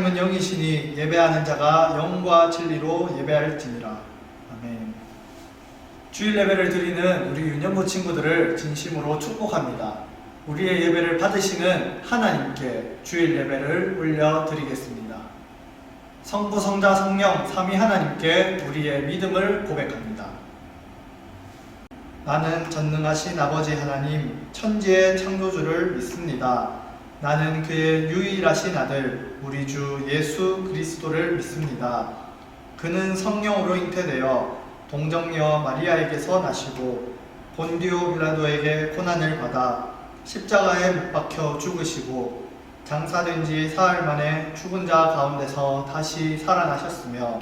하나님은 영이시니 예배하는 자가 영과 진리로 예배할지니라. 아멘. 주일 예배를 드리는 우리 유년부 친구들을 진심으로 축복합니다. 우리의 예배를 받으시는 하나님께 주일 예배를 올려드리겠습니다. 성부, 성자, 성령, 삼위 하나님께 우리의 믿음을 고백합니다. 나는 전능하신 아버지 하나님, 천지의 창조주를 믿습니다. 나는 그의 유일하신 아들, 우리 주 예수 그리스도를 믿습니다. 그는 성령으로 잉태되어 동정녀 마리아에게서 나시고 본디오 빌라도에게 고난을 받아 십자가에 못 박혀 죽으시고 장사된 지 사흘 만에 죽은 자 가운데서 다시 살아나셨으며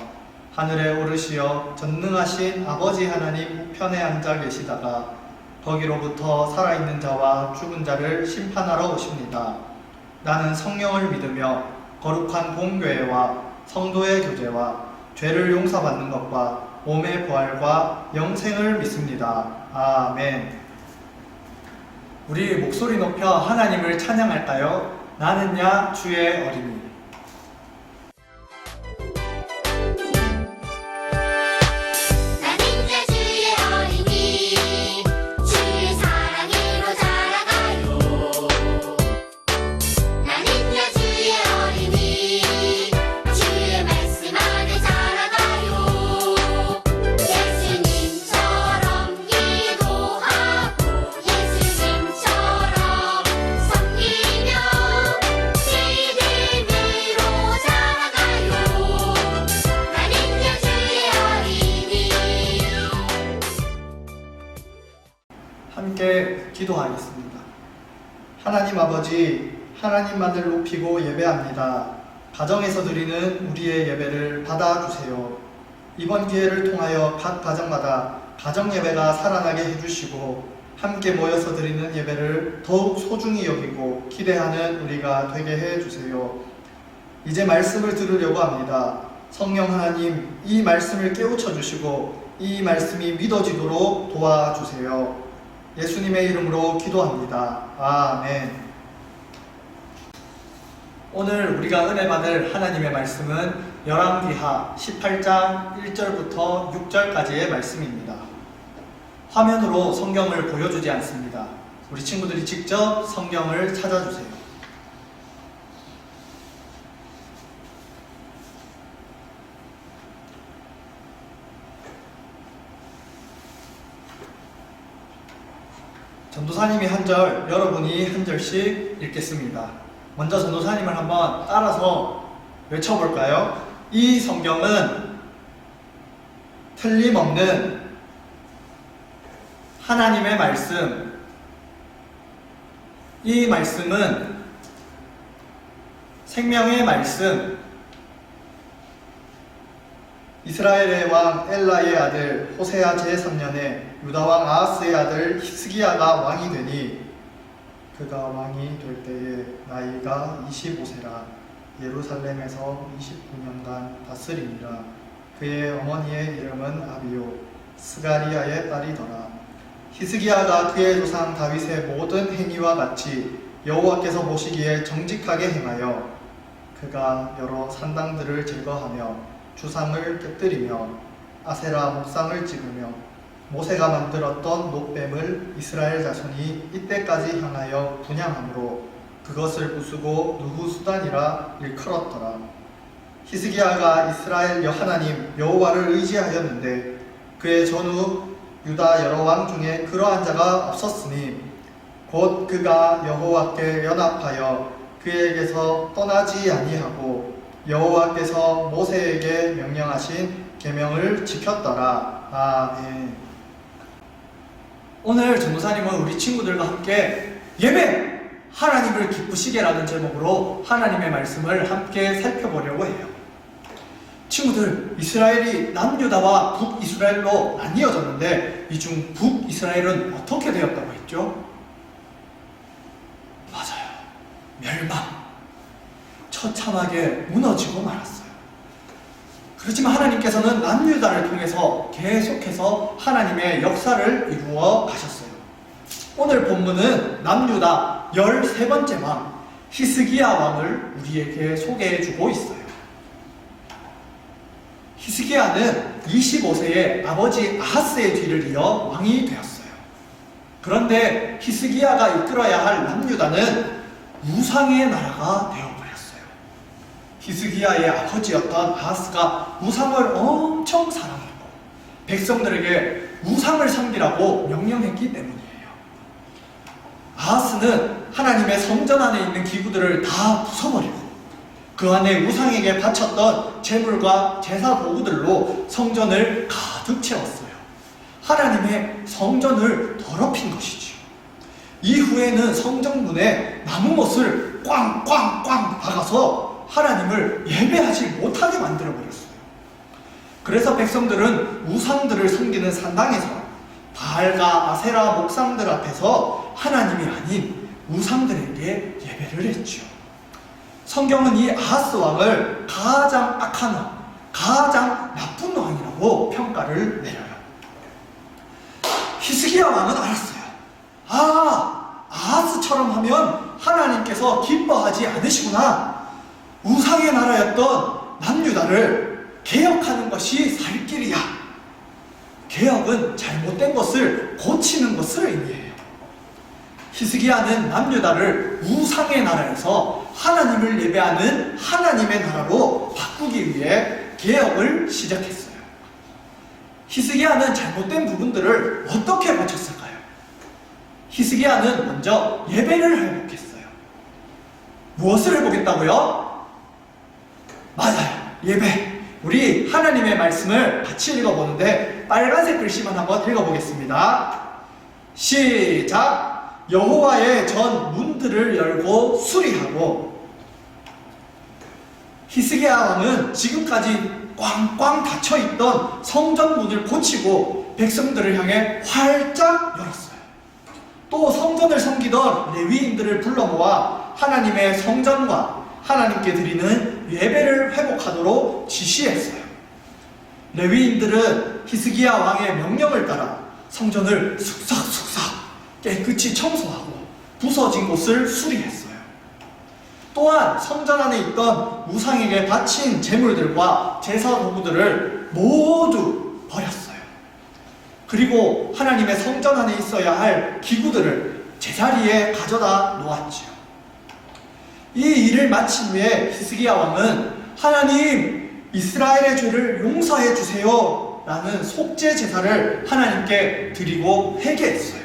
하늘에 오르시어 전능하신 아버지 하나님 우편에 앉아 계시다가 거기로부터 살아있는 자와 죽은 자를 심판하러 오십니다. 나는 성령을 믿으며 거룩한 공교회와 성도의 교제와 죄를 용서받는 것과 몸의 부활과 영생을 믿습니다. 아멘. 우리 목소리 높여 하나님을 찬양할까요? 나는야 주의 어린이. 함께 기도하겠습니다. 하나님 아버지, 하나님만을 높이고 예배합니다. 가정에서 드리는 우리의 예배를 받아주세요. 이번 기회를 통하여 각 가정마다 가정 예배가 살아나게 해주시고 함께 모여서 드리는 예배를 더욱 소중히 여기고 기대하는 우리가 되게 해주세요. 이제 말씀을 들으려고 합니다. 성령 하나님, 이 말씀을 깨우쳐 주시고 이 말씀이 믿어지도록 도와주세요. 예수님의 이름으로 기도합니다. 아멘. 오늘 우리가 은혜 받을 하나님의 말씀은 열왕기하 18장 1절부터 6절까지의 말씀입니다. 화면으로 성경을 보여주지 않습니다. 우리 친구들이 직접 성경을 찾아주세요. 전도사님이 한 절, 여러분이 한 절씩 읽겠습니다. 먼저 전도사님을 한번 따라서 외쳐볼까요? 이 성경은 틀림없는 하나님의 말씀, 이 말씀은 생명의 말씀, 이스라엘의 왕 엘라의 아들 호세아 제3년에 유다왕 아하스의 아들 히스기야가 왕이 되니 그가 왕이 될 때에 나이가 25세라 예루살렘에서 29년간 다스리니라. 그의 어머니의 이름은 아비요 스가리아의 딸이더라. 히스기야가 그의 조상 다윗의 모든 행위와 같이 여호와께서 보시기에 정직하게 행하여 그가 여러 산당들을 제거하며 주상을 깨뜨리며 아세라 목상을 찍으며 모세가 만들었던 놋뱀을 이스라엘 자손이 이때까지 향하여 분향함으로 그것을 부수고 누후수단이라 일컬었더라. 히스기야가 이스라엘 하나님 여호와를 의지하였는데 그의 전후 유다 여러 왕 중에 그러한 자가 없었으니 곧 그가 여호와께 연합하여 그에게서 떠나지 아니하고 여호와께서 모세에게 명령하신 계명을 지켰더라. 아멘. 오늘 전도사님은 우리 친구들과 함께 예배! 하나님을 기쁘시게 라는 제목으로 하나님의 말씀을 함께 살펴보려고 해요. 친구들, 이스라엘이 남유다와 북이스라엘로 나뉘어졌는데 이 중 북이스라엘은 어떻게 되었다고 했죠? 맞아요. 멸망. 처참하게 무너지고 말았어요. 그렇지만 하나님께서는 남유다를 통해서 계속해서 하나님의 역사를 이루어 가셨어요. 오늘 본문은 남유다 13번째 왕 히스기야 왕을 우리에게 소개해주고 있어요. 히스기야는 25세에 아버지 아하스의 뒤를 이어 왕이 되었어요. 그런데 히스기야가 이끌어야 할 남유다는 우상의 나라가 되어버렸어요. 히스기야의 아버지였던 아하스가 우상을 엄청 사랑했고 백성들에게 우상을 섬기라고 명령했기 때문이에요. 아하스는 하나님의 성전 안에 있는 기구들을 다 부숴버리고 그 안에 우상에게 바쳤던 제물과 제사 도구들로 성전을 가득 채웠어요. 하나님의 성전을 더럽힌 것이지요. 이후에는 성전문에 나무못을 꽝꽝꽝 박아서 하나님을 예배하지 못하게 만들어버렸어요. 그래서 백성들은 우상들을 섬기는 산당에서 바알과 아세라 목상들 앞에서 하나님이 아닌 우상들에게 예배를 했죠. 성경은 이 아하스 왕을 가장 악한 왕, 가장 나쁜 왕이라고 평가를 내려요. 히스기야 왕은 알았어요. 아하스처럼 하면 하나님께서 기뻐하지 않으시구나. 우상의 나라였던 남유다를 개혁하는 것이 살 길이야. 개혁은 잘못된 것을 고치는 것을 의미해요. 히스기야는 남유다를 우상의 나라에서 하나님을 예배하는 하나님의 나라로 바꾸기 위해 개혁을 시작했어요. 히스기야는 잘못된 부분들을 어떻게 고쳤을까요? 히스기야는 먼저 예배를 회복했어요. 무엇을 회복했다고요? 맞아요. 예배. 우리 하나님의 말씀을 같이 읽어보는데 빨간색 글씨만 한번 읽어보겠습니다. 시작! 여호와의 전 문들을 열고 수리하고. 히스기야 왕은 지금까지 꽝꽝 닫혀있던 성전 문을 고치고 백성들을 향해 활짝 열었어요. 또 성전을 섬기던 레위인들을 불러 모아 하나님의 성전과 하나님께 드리는 예배를 회복하도록 지시했어요. 레위인들은 히스기야 왕의 명령을 따라 성전을 슥싹슥싹 깨끗이 청소하고 부서진 곳을 수리했어요. 또한 성전 안에 있던 우상에게 바친 제물들과 제사 도구들을 모두 버렸어요. 그리고 하나님의 성전 안에 있어야 할 기구들을 제자리에 가져다 놓았지요. 이 일을 마친 후에 히스기야 왕은 하나님, 이스라엘의 죄를 용서해 주세요 라는 속죄 제사를 하나님께 드리고 회개했어요.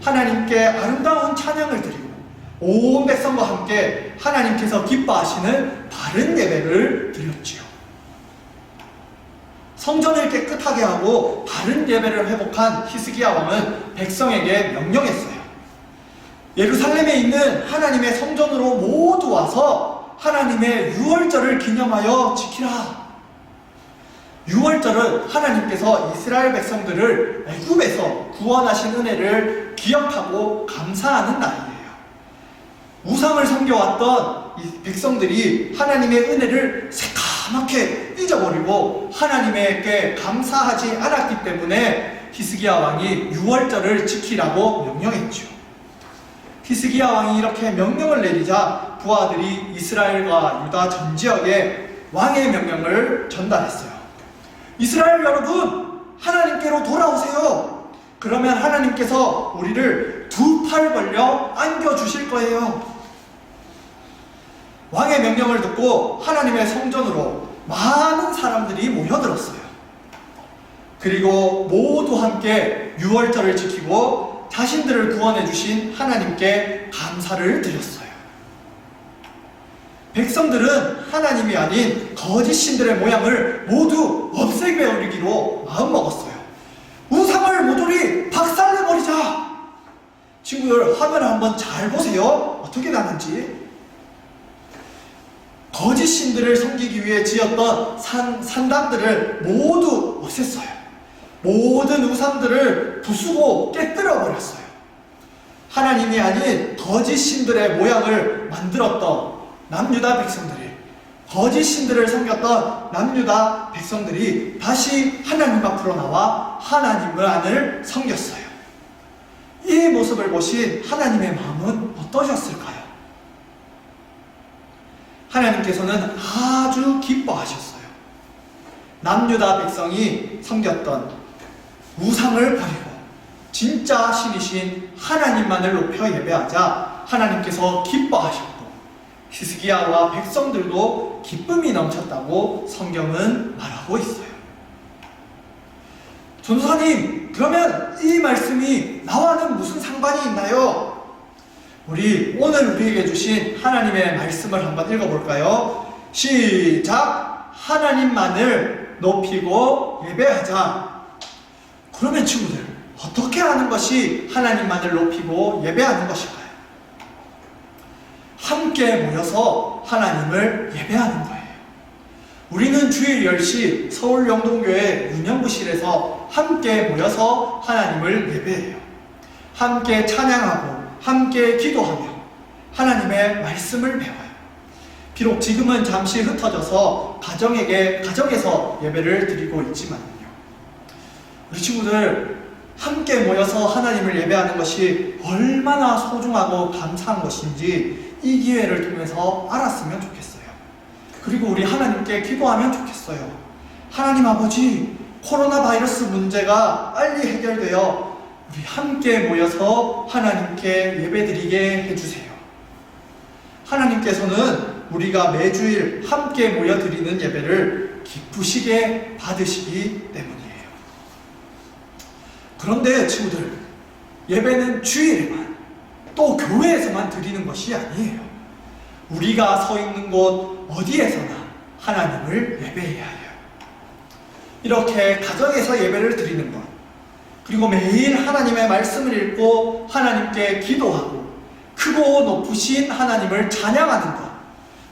하나님께 아름다운 찬양을 드리고 온 백성과 함께 하나님께서 기뻐하시는 바른 예배를 드렸지요. 성전을 깨끗하게 하고 바른 예배를 회복한 히스기야 왕은 백성에게 명령했어요. 예루살렘에 있는 하나님의 성전으로 모두 와서 하나님의 유월절을 기념하여 지키라. 유월절은 하나님께서 이스라엘 백성들을 애굽에서 구원하신 은혜를 기억하고 감사하는 날이에요. 우상을 섬겨왔던 이 백성들이 하나님의 은혜를 새까맣게 잊어버리고 하나님에게 감사하지 않았기 때문에 히스기야 왕이 유월절을 지키라고 명령했죠. 히스기야 왕이 이렇게 명령을 내리자 부하들이 이스라엘과 유다 전 지역에 왕의 명령을 전달했어요. 이스라엘 여러분, 하나님께로 돌아오세요. 그러면 하나님께서 우리를 두 팔 벌려 안겨주실 거예요. 왕의 명령을 듣고 하나님의 성전으로 많은 사람들이 모여들었어요. 그리고 모두 함께 유월절을 지키고 자신들을 구원해 주신 하나님께 감사를 드렸어요. 백성들은 하나님이 아닌 거짓 신들의 모양을 모두 없애버리기로 마음먹었어요. 우상을 모조리 박살내버리자. 친구들, 화면을 한번 잘 보세요. 어떻게 나는지. 거짓 신들을 섬기기 위해 지었던 산당들을 모두 없앴어요. 모든 우상들을 부수고 깨뜨려버렸어요. 하나님이 아닌 거짓 신들의 모양을 만들었던 남유다 백성들이, 거짓 신들을 섬겼던 남유다 백성들이 다시 하나님 앞으로 나와 하나님을 섬겼어요. 이 모습을 보신 하나님의 마음은 어떠셨을까요? 하나님께서는 아주 기뻐하셨어요. 남유다 백성이 섬겼던 우상을 버리고 진짜 신이신 하나님만을 높여 예배하자 하나님께서 기뻐하셨고 히스기야와 백성들도 기쁨이 넘쳤다고 성경은 말하고 있어요. 전도사님, 그러면 이 말씀이 나와는 무슨 상관이 있나요? 우리 오늘 우리에게 주신 하나님의 말씀을 한번 읽어볼까요? 시작! 하나님만을 높이고 예배하자. 그러면 친구들, 어떻게 하는 것이 하나님만을 높이고 예배하는 것일까요? 함께 모여서 하나님을 예배하는 거예요. 우리는 주일 10시 서울 영동교회 운영부실에서 함께 모여서 하나님을 예배해요. 함께 찬양하고 함께 기도하며 하나님의 말씀을 배워요. 비록 지금은 잠시 흩어져서 가정에서 예배를 드리고 있지만요. 우리 친구들, 함께 모여서 하나님을 예배하는 것이 얼마나 소중하고 감사한 것인지 이 기회를 통해서 알았으면 좋겠어요. 그리고 우리 하나님께 기도하면 좋겠어요. 하나님 아버지, 코로나 바이러스 문제가 빨리 해결되어 우리 함께 모여서 하나님께 예배드리게 해주세요. 하나님께서는 우리가 매주일 함께 모여 드리는 예배를 기쁘시게 받으시기 때문이에요. 그런데 친구들, 예배는 주일에만 또 교회에서만 드리는 것이 아니에요. 우리가 서 있는 곳 어디에서나 하나님을 예배해야 해요. 이렇게 가정에서 예배를 드리는 것, 그리고 매일 하나님의 말씀을 읽고 하나님께 기도하고 크고 높으신 하나님을 찬양하는 것,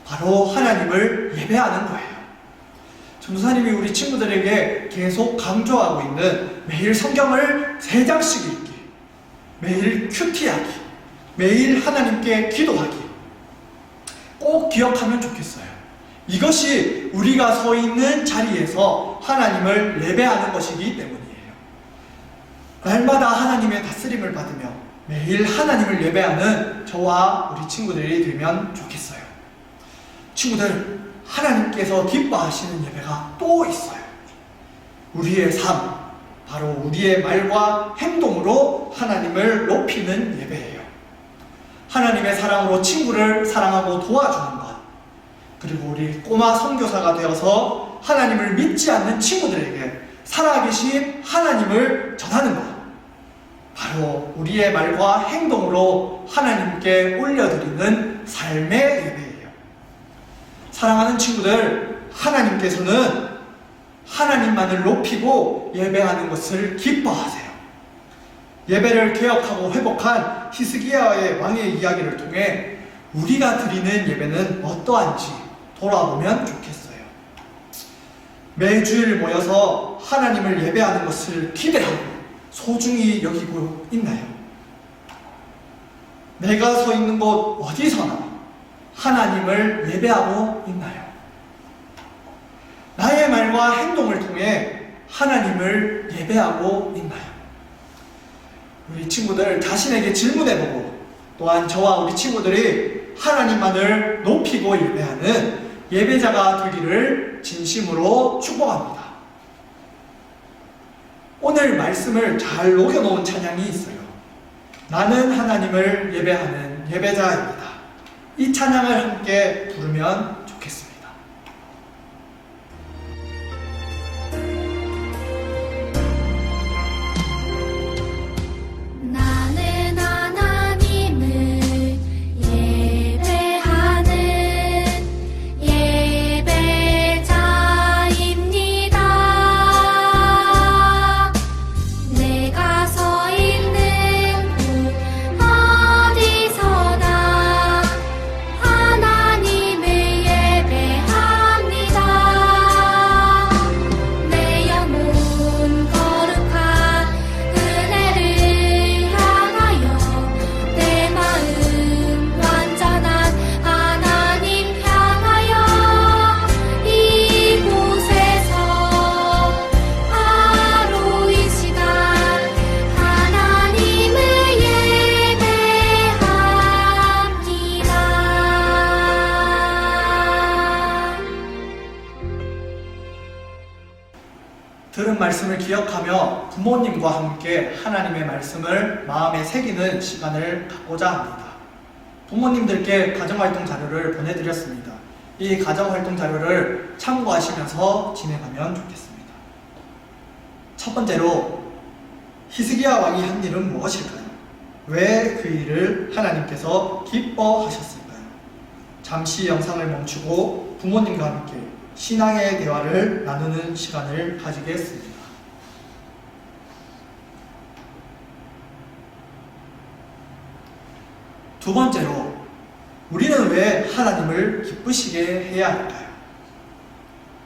바로 하나님을 예배하는 거예요. 전도사님이 우리 친구들에게 계속 강조하고 있는 매일 성경을 3장씩 읽기, 매일 큐티하기, 매일 하나님께 기도하기, 꼭 기억하면 좋겠어요. 이것이 우리가 서 있는 자리에서 하나님을 예배하는 것이기 때문이에요. 날마다 하나님의 다스림을 받으며 매일 하나님을 예배하는 저와 우리 친구들이 되면 좋겠어요. 친구들, 하나님께서 기뻐하시는 예배가 또 있어요. 우리의 삶, 바로 우리의 말과 행동으로 하나님을 높이는 예배예요. 하나님의 사랑으로 친구를 사랑하고 도와주는 것, 그리고 우리 꼬마 선교사가 되어서 하나님을 믿지 않는 친구들에게 살아계신 하나님을 전하는 것, 바로 우리의 말과 행동으로 하나님께 올려드리는 삶의 예배예요. 사랑하는 친구들, 하나님께서는 하나님만을 높이고 예배하는 것을 기뻐하세요. 예배를 개혁하고 회복한 히스기야의 왕의 이야기를 통해 우리가 드리는 예배는 어떠한지 돌아보면 좋겠어요. 매주일 모여서 하나님을 예배하는 것을 기대하고 소중히 여기고 있나요? 내가 서 있는 곳 어디서나 하나님을 예배하고 있나요? 나의 말과 행동을 통해 하나님을 예배하고 있나요? 우리 친구들 자신에게 질문해보고, 또한 저와 우리 친구들이 하나님만을 높이고 예배하는 예배자가 되기를 진심으로 축복합니다. 오늘 말씀을 잘 녹여놓은 찬양이 있어요. 나는 하나님을 예배하는 예배자입니다. 이 찬양을 함께 부르면 좋겠습니다. 나는 하나님을 예배하는 예배자입니다. 내가 서 있는 곳 어디서나 하나님을 들은 말씀을 기억하며 부모님과 함께 하나님의 말씀을 마음에 새기는 시간을 갖고자 합니다. 부모님들께 가정활동 자료를 보내드렸습니다. 이 가정활동 자료를 참고하시면서 진행하면 좋겠습니다. 첫 번째로, 히스기야 왕이 한 일은 무엇일까요? 왜 그 일을 하나님께서 기뻐하셨을까요? 잠시 영상을 멈추고 부모님과 함께 신앙의 대화를 나누는 시간을 가지겠습니다. 두 번째로, 우리는 왜 하나님을 기쁘시게 해야 할까요?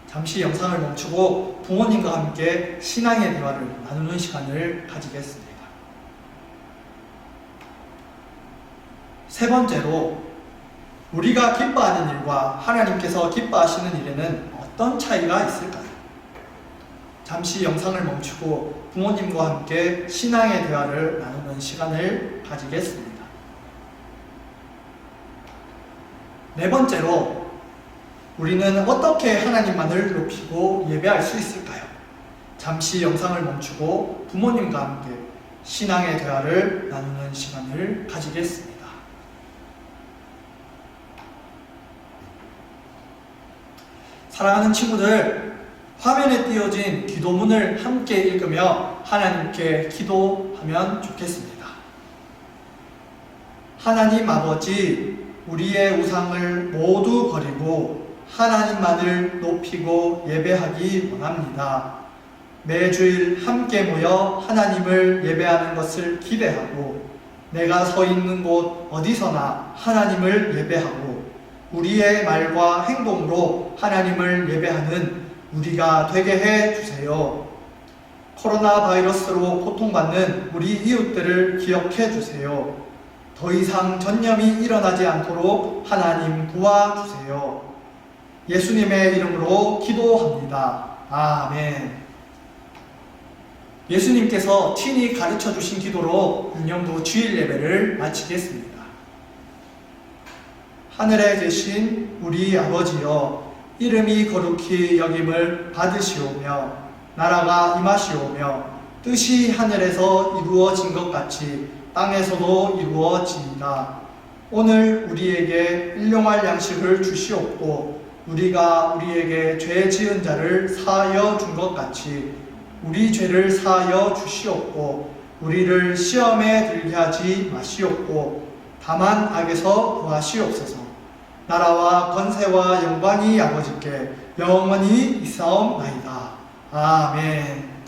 잠시 영상을 멈추고 부모님과 함께 신앙의 대화를 나누는 시간을 가지겠습니다. 세 번째로, 우리가 기뻐하는 일과 하나님께서 기뻐하시는 일에는 어떤 차이가 있을까요? 잠시 영상을 멈추고 부모님과 함께 신앙의 대화를 나누는 시간을 가지겠습니다. 네 번째로, 우리는 어떻게 하나님만을 높이고 예배할 수 있을까요? 잠시 영상을 멈추고 부모님과 함께 신앙의 대화를 나누는 시간을 가지겠습니다. 사랑하는 친구들, 화면에 띄어진 기도문을 함께 읽으며 하나님께 기도하면 좋겠습니다. 하나님 아버지, 우리의 우상을 모두 버리고 하나님만을 높이고 예배하기 원합니다. 매주일 함께 모여 하나님을 예배하는 것을 기대하고 내가 서 있는 곳 어디서나 하나님을 예배하고 우리의 말과 행동으로 하나님을 예배하는 우리가 되게 해 주세요. 코로나 바이러스로 고통받는 우리 이웃들을 기억해 주세요. 더 이상 전염이 일어나지 않도록 하나님 도와주세요. 예수님의 이름으로 기도합니다. 아멘. 예수님께서 친히 가르쳐 주신 기도로 유년부 주일 예배를 마치겠습니다. 하늘에 계신 우리 아버지여, 이름이 거룩히 여김을 받으시오며 나라가 임하시오며 뜻이 하늘에서 이루어진 것 같이 땅에서도 이루어지이다. 오늘 우리에게 일용할 양식을 주시옵고 우리가 우리에게 죄 지은 자를 사하여 준 것 같이 우리 죄를 사하여 주시옵고 우리를 시험에 들게 하지 마시옵고 다만 악에서 구하시옵소서. 나라와 권세와 영광이 아버지께 영원히 있사옵나이다. 아멘.